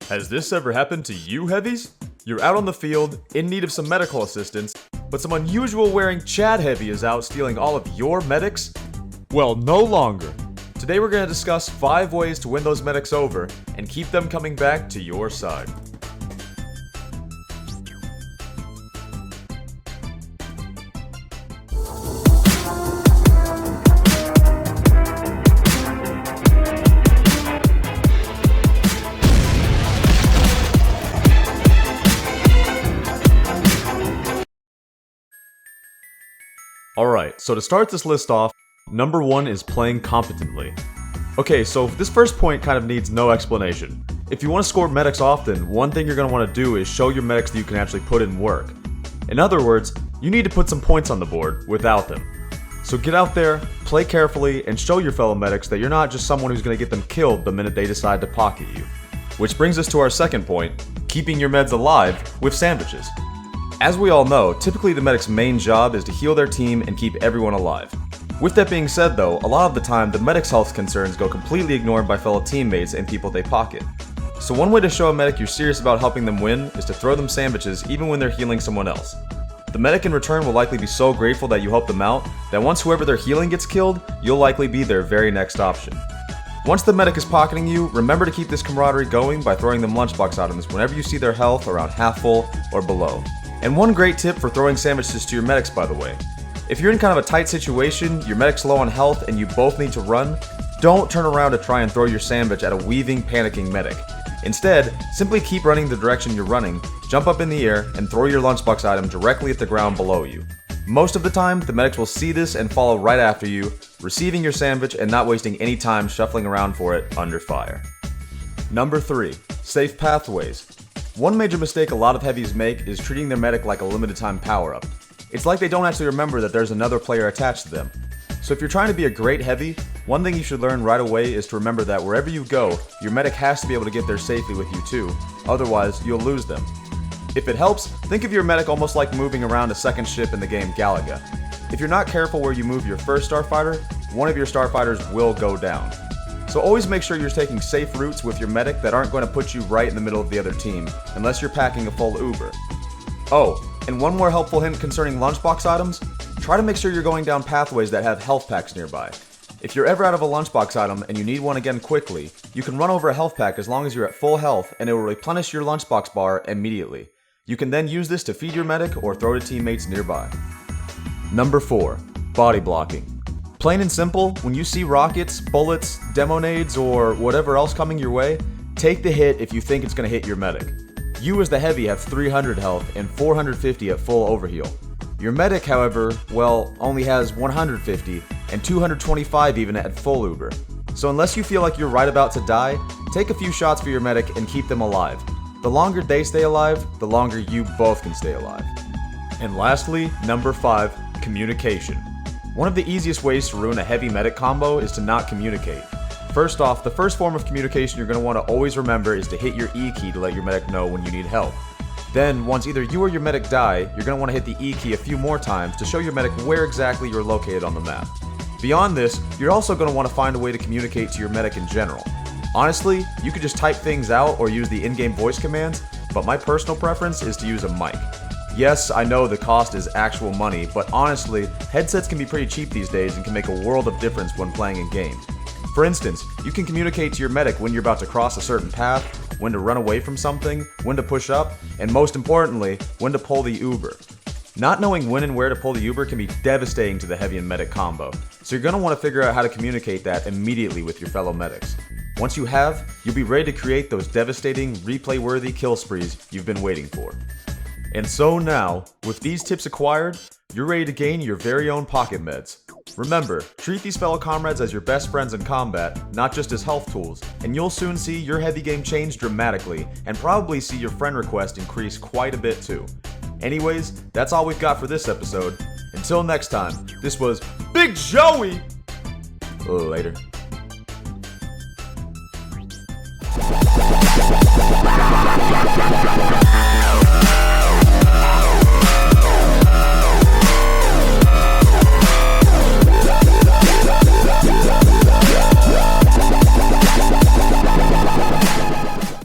Has this ever happened to you, heavies? You're out on the field, in need of some medical assistance, but some unusual wearing Chad heavy is out stealing all of your medics? Well, no longer. Today we're going to discuss 5 ways to win those medics over and keep them coming back to your side. Alright, so to start this list off, number 1 is playing competently. Okay, so this first point kind of needs no explanation. If you want to score medics often, one thing you're going to want to do is show your medics that you can actually put in work. In other words, you need to put some points on the board without them. So get out there, play carefully, and show your fellow medics that you're not just someone who's going to get them killed the minute they decide to pocket you. Which brings us to our second point, keeping your meds alive with sandwiches. As we all know, typically the medic's main job is to heal their team and keep everyone alive. With that being said though, a lot of the time the medic's health concerns go completely ignored by fellow teammates and people they pocket. So one way to show a medic you're serious about helping them win is to throw them sandwiches even when they're healing someone else. The medic in return will likely be so grateful that you helped them out that once whoever they're healing gets killed, you'll likely be their very next option. Once the medic is pocketing you, remember to keep this camaraderie going by throwing them lunchbox items whenever you see their health around half full or below. And one great tip for throwing sandwiches to your medics, by the way. If you're in kind of a tight situation, your medic's low on health, and you both need to run, don't turn around to try and throw your sandwich at a weaving, panicking medic. Instead, simply keep running the direction you're running, jump up in the air, and throw your lunchbox item directly at the ground below you. Most of the time, the medics will see this and follow right after you, receiving your sandwich and not wasting any time shuffling around for it under fire. Number 3. Safe pathways. One major mistake a lot of heavies make is treating their medic like a limited time power-up. It's like they don't actually remember that there's another player attached to them. So if you're trying to be a great heavy, one thing you should learn right away is to remember that wherever you go, your medic has to be able to get there safely with you too, otherwise you'll lose them. If it helps, think of your medic almost like moving around a second ship in the game Galaga. If you're not careful where you move your first starfighter, one of your starfighters will go down. So always make sure you're taking safe routes with your medic that aren't going to put you right in the middle of the other team, unless you're packing a full Uber. Oh, and one more helpful hint concerning lunchbox items, try to make sure you're going down pathways that have health packs nearby. If you're ever out of a lunchbox item and you need one again quickly, you can run over a health pack as long as you're at full health and it will replenish your lunchbox bar immediately. You can then use this to feed your medic or throw to teammates nearby. Number 4. Body blocking. Plain and simple, when you see rockets, bullets, demo nades, or whatever else coming your way, take the hit if you think it's going to hit your medic. You as the heavy have 300 health and 450 at full overheal. Your medic, however, well, only has 150 and 225 even at full uber. So unless you feel like you're right about to die, take a few shots for your medic and keep them alive. The longer they stay alive, the longer you both can stay alive. And lastly, number 5, communication. One of the easiest ways to ruin a heavy medic combo is to not communicate. First off, the first form of communication you're going to want to always remember is to hit your E key to let your medic know when you need help. Then, once either you or your medic die, you're going to want to hit the E key a few more times to show your medic where exactly you're located on the map. Beyond this, you're also going to want to find a way to communicate to your medic in general. Honestly, you could just type things out or use the in-game voice commands, but my personal preference is to use a mic. Yes, I know the cost is actual money, but honestly, headsets can be pretty cheap these days and can make a world of difference when playing in game. For instance, you can communicate to your medic when you're about to cross a certain path, when to run away from something, when to push up, and most importantly, when to pull the Uber. Not knowing when and where to pull the Uber can be devastating to the heavy and medic combo, so you're going to want to figure out how to communicate that immediately with your fellow medics. Once you have, you'll be ready to create those devastating, replay-worthy kill sprees you've been waiting for. And so now, with these tips acquired, you're ready to gain your very own pocket meds. Remember, treat these fellow comrades as your best friends in combat, not just as health tools, and you'll soon see your heavy game change dramatically, and probably see your friend request increase quite a bit too. Anyways, that's all we've got for this episode. Until next time, this was Big Joey! Later.